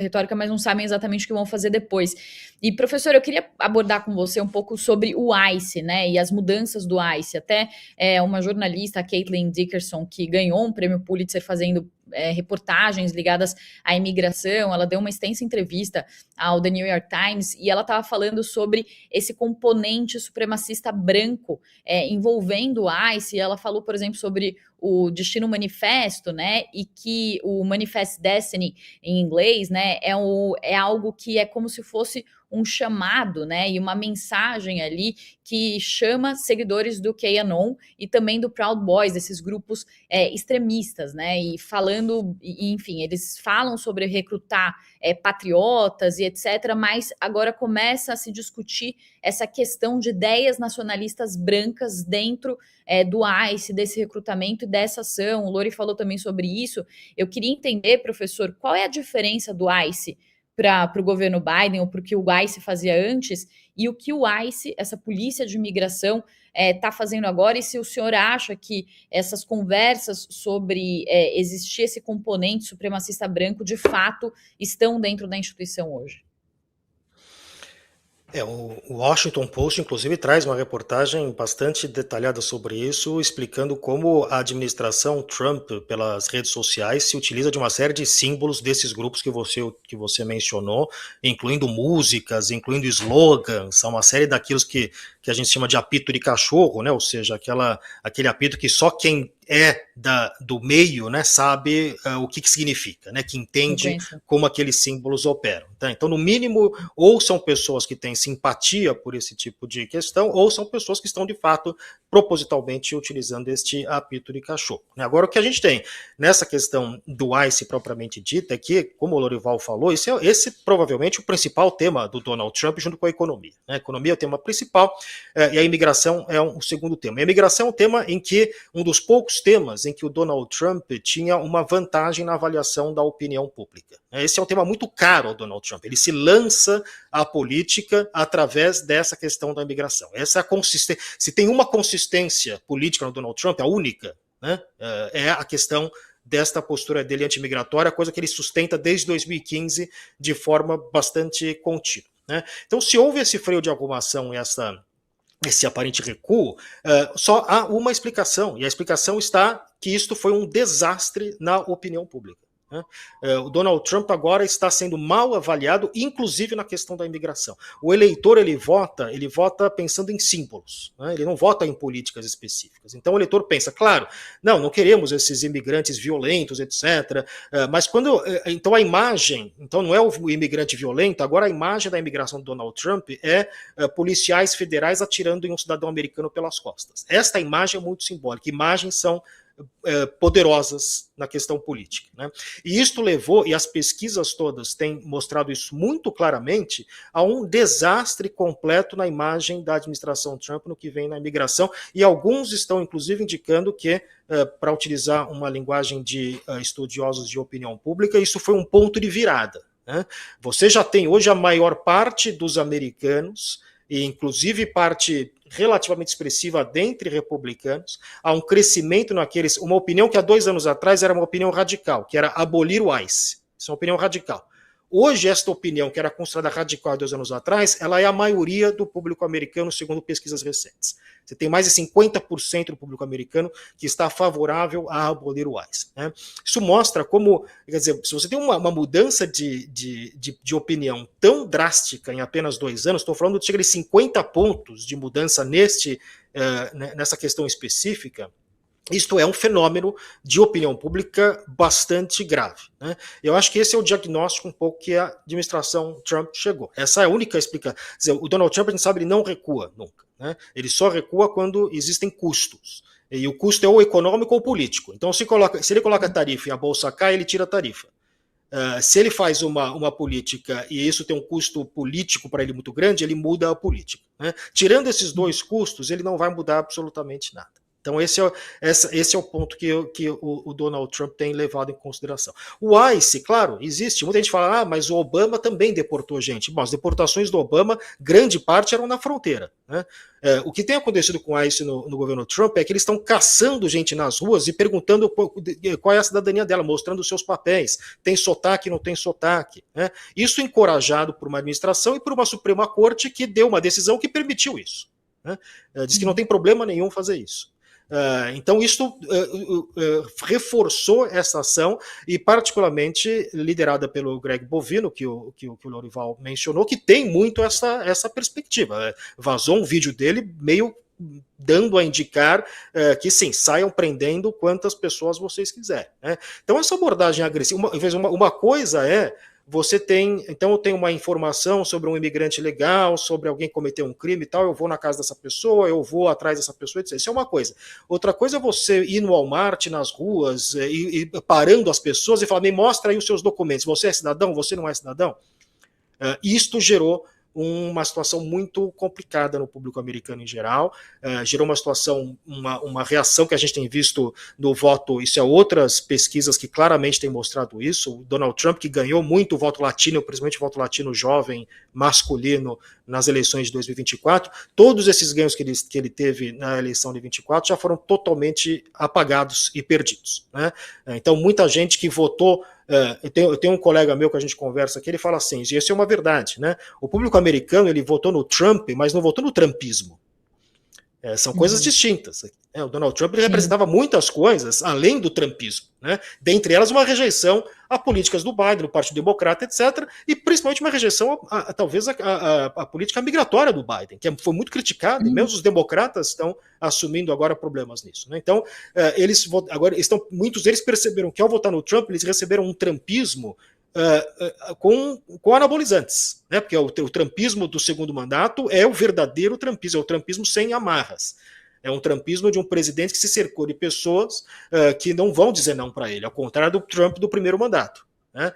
retórica, mas não sabem exatamente o que vão fazer depois. E, professor, eu queria abordar com você um pouco sobre o ICE, né, e as mudanças do ICE. Até uma jornalista, a Caitlin Dickerson, que ganhou um prêmio Pulitzer fazendo reportagens ligadas à imigração, ela deu uma extensa entrevista ao The New York Times e ela estava falando sobre esse componente supremacista branco envolvendo o ICE. Ela falou, por exemplo, sobre o Destino Manifesto, né, e que o Manifest Destiny, em inglês, né, é algo que é como se fosse um chamado, né, e uma mensagem ali que chama seguidores do QAnon e também do Proud Boys, desses grupos extremistas, né, e falando, enfim, eles falam sobre recrutar patriotas e etc., mas agora começa a se discutir essa questão de ideias nacionalistas brancas dentro do ICE, desse recrutamento e dessa ação. O Lori falou também sobre isso. Eu queria entender, professor, qual é a diferença do ICE para o governo Biden, ou para o que o ICE fazia antes, e o que o ICE, essa polícia de imigração, está fazendo agora, e se o senhor acha que essas conversas sobre existir esse componente supremacista branco, de fato, estão dentro da instituição hoje. O Washington Post, inclusive, traz uma reportagem bastante detalhada sobre isso, explicando como a administração Trump, pelas redes sociais, se utiliza de uma série de símbolos desses grupos que você mencionou, incluindo músicas, incluindo slogans, uma série daqueles que a gente chama de apito de cachorro, né? Ou seja, aquele apito que só quem do meio, né, sabe o que significa, né, que entende como aqueles símbolos operam. Tá? Então, no mínimo, ou são pessoas que têm simpatia por esse tipo de questão, ou são pessoas que estão, de fato, propositalmente utilizando este apito de cachorro. Agora, o que a gente tem nessa questão do ICE propriamente dita é que, como o Lorival falou, esse provavelmente o principal tema do Donald Trump junto com a economia. A economia é o tema principal e a imigração é o segundo tema. A imigração é um tema em que um dos poucos temas em que o Donald Trump tinha uma vantagem na avaliação da opinião pública. Esse é um tema muito caro ao Donald Trump. Ele se lança à política através dessa questão da imigração. Essa consistência. Se tem uma consistência política no Donald Trump, a única, né, é a questão desta postura dele anti-imigratória, coisa que ele sustenta desde 2015 de forma bastante contínua. Né? Então, se houve esse freio de arrumação e esse aparente recuo, só há uma explicação, e a explicação está que isto foi um desastre na opinião pública. Né? O Donald Trump agora está sendo mal avaliado, inclusive na questão da imigração. O eleitor ele vota pensando em símbolos, né? Ele não vota em políticas específicas. Então o eleitor pensa, claro, não queremos esses imigrantes violentos, etc. Mas então a imagem, então não é o imigrante violento, agora a imagem da imigração do Donald Trump é policiais federais atirando em um cidadão americano pelas costas. Esta imagem é muito simbólica. Imagens são poderosas na questão política. Né? E isto levou, e as pesquisas todas têm mostrado isso muito claramente, a um desastre completo na imagem da administração Trump no que vem na imigração, e alguns estão inclusive indicando que, para utilizar uma linguagem de estudiosos de opinião pública, isso foi um ponto de virada. Né? Você já tem hoje a maior parte dos americanos, e inclusive parte relativamente expressiva dentre republicanos, há um crescimento naqueles, uma opinião que há 2 anos atrás era uma opinião radical, que era abolir o ICE. Isso é uma opinião radical. Hoje, esta opinião, que era considerada radical há 2 anos atrás, ela é a maioria do público americano, segundo pesquisas recentes. Você tem mais de 50% do público americano que está favorável a abolir o ICE. Né? Isso mostra como, quer dizer, se você tem uma mudança de opinião tão drástica em apenas 2 anos, estou falando de chegar a 50 pontos de mudança nessa questão específica, isto é um fenômeno de opinião pública bastante grave. Né? Eu acho que esse é o diagnóstico um pouco que a administração Trump chegou. Essa é a única explicação. Quer dizer, o Donald Trump, a gente sabe, ele não recua nunca. Né? Ele só recua quando existem custos. E o custo é ou econômico ou político. Então, se ele coloca tarifa e a bolsa cai, ele tira a tarifa. Se ele faz uma política e isso tem um custo político para ele muito grande, ele muda a política. Né? Tirando esses 2 custos, ele não vai mudar absolutamente nada. Então, esse é o ponto que o Donald Trump tem levado em consideração. O ICE, claro, existe. Muita gente fala, mas o Obama também deportou gente. Bom, as deportações do Obama, grande parte eram na fronteira. Né? O que tem acontecido com o ICE no governo Trump é que eles estão caçando gente nas ruas e perguntando qual é a cidadania dela, mostrando os seus papéis. Tem sotaque, não tem sotaque. Né? Isso encorajado por uma administração e por uma Suprema Corte que deu uma decisão que permitiu isso. Né? Diz que não tem problema nenhum fazer isso. Então, isso reforçou essa ação, e particularmente liderada pelo Greg Bovino, que o Lorival mencionou, que tem muito essa perspectiva. Vazou um vídeo dele meio dando a indicar que sim, saiam prendendo quantas pessoas vocês quiserem. Né? Então, essa abordagem agressiva, uma coisa é então eu tenho uma informação sobre um imigrante legal, sobre alguém que cometeu um crime e tal, eu vou na casa dessa pessoa, eu vou atrás dessa pessoa, etc. Isso é uma coisa. Outra coisa é você ir no Walmart, nas ruas, e parando as pessoas e falar, me mostra aí os seus documentos, você é cidadão, você não é cidadão? Isto gerou uma situação muito complicada no público americano em geral, gerou uma situação, uma reação que a gente tem visto no voto, isso é outras pesquisas que claramente têm mostrado isso, o Donald Trump, que ganhou muito o voto latino, principalmente o voto latino jovem, masculino, nas eleições de 2024, todos esses ganhos que ele teve na eleição de 24 já foram totalmente apagados e perdidos. Né? Então, muita gente que votou. Eu tenho um colega meu que a gente conversa aqui, ele fala assim, e isso é uma verdade, né? O público americano, ele votou no Trump, mas não votou no trumpismo. São coisas distintas. O Donald Trump representava muitas coisas além do trumpismo, né? Dentre elas uma rejeição a políticas do Biden, do Partido Democrata, etc., e principalmente uma rejeição talvez a política migratória do Biden, que foi muito criticada, e mesmo os democratas estão assumindo agora problemas nisso. Né? Então, muitos deles perceberam que ao votar no Trump, eles receberam um trumpismo com anabolizantes, né? Porque o trumpismo do segundo mandato é o verdadeiro trumpismo, é o trumpismo sem amarras. É um trumpismo de um presidente que se cercou de pessoas que não vão dizer não para ele, ao contrário do Trump do primeiro mandato. Né?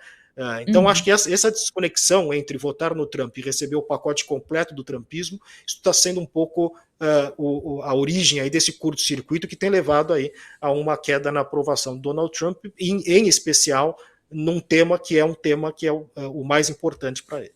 Então, acho que essa desconexão entre votar no Trump e receber o pacote completo do trumpismo, isso está sendo um pouco a origem aí desse curto-circuito que tem levado aí a uma queda na aprovação do Donald Trump, em especial num tema que é o mais importante para ele.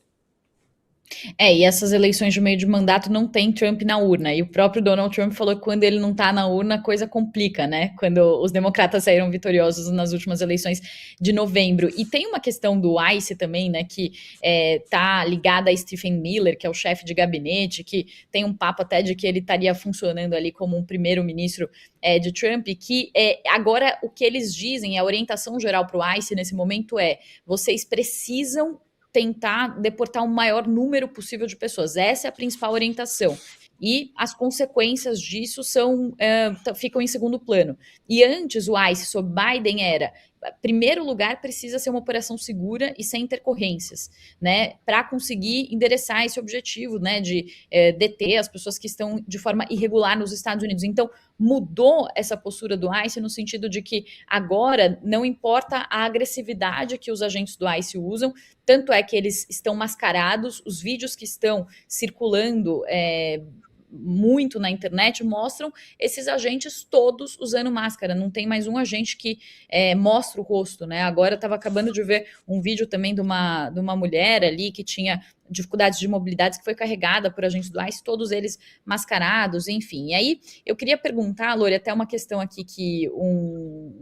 E essas eleições de meio de mandato não tem Trump na urna, e o próprio Donald Trump falou que quando ele não tá na urna, a coisa complica, né? Quando os democratas saíram vitoriosos nas últimas eleições de novembro. E tem uma questão do ICE também, né, que tá ligada a Stephen Miller, que é o chefe de gabinete, que tem um papo até de que ele estaria funcionando ali como um primeiro-ministro de Trump, que agora o que eles dizem, a orientação geral para o ICE nesse momento vocês precisam tentar deportar o maior número possível de pessoas. Essa é a principal orientação. E as consequências disso ficam em segundo plano. E antes, o ICE sob Biden era, primeiro lugar, precisa ser uma operação segura e sem intercorrências, né, para conseguir endereçar esse objetivo, né, de deter as pessoas que estão de forma irregular nos Estados Unidos. Então, mudou essa postura do ICE no sentido de que agora não importa a agressividade que os agentes do ICE usam, tanto é que eles estão mascarados, os vídeos que estão circulando muito na internet mostram esses agentes todos usando máscara, não tem mais um agente que mostra o rosto, né? Agora eu estava acabando de ver um vídeo também de uma mulher ali que tinha dificuldades de mobilidade, que foi carregada por agentes do ICE, todos eles mascarados, enfim. E aí eu queria perguntar, Lori, até uma questão aqui que um